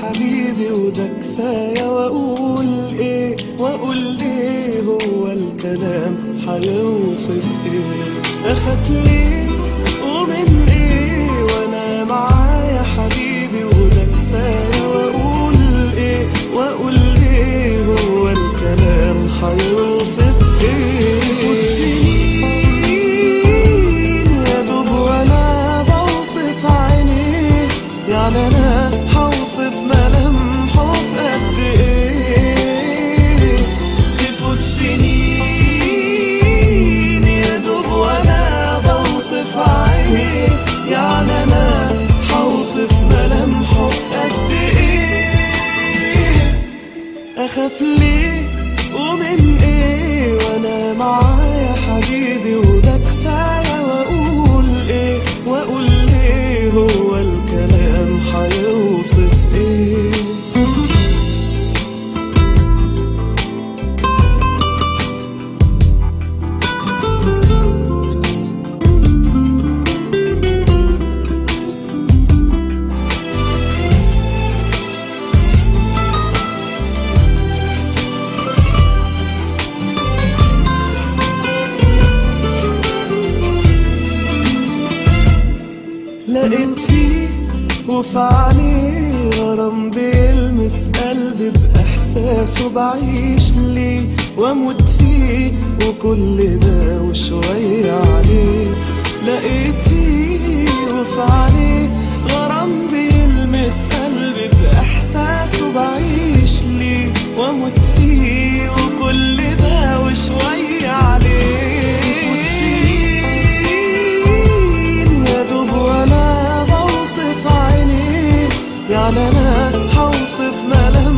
حبيبي وده كفاية، واقول ايه واقول ليه، هو الكلام هيوصف ايه؟ اخاف ليه ومن ايه وانا معايا حبيبي وده كفاية، واقول ايه واقول ليه، هو الكلام هيوصف ايه؟ فوت سنين يا دوب وانا بوصف عينيه، يعني انا هوصف ملامحه في قد ايه؟ تفوت سنين يا دوب وانا بوصف عينيه، يعني انا هوصف ملامحه في قد ايه؟ اخاف ليه ومن ايه وانا معايا حبيبي وده كفايه، واقول ايه واقول ليه، هو الكلام هيوصف ايه؟ لقيت فيه وفي عينيه غرام بيلمس قلبي بإحساسه، بعيش ليه واموت فيه وكل ده وشوية عليه. لقيت فيه وفي عينيه غرام بيلمس قلبي بإحساسه، بعيش ليه واموت فيه وكل ده وشوية عليه. يعني انا هوصف ملامحه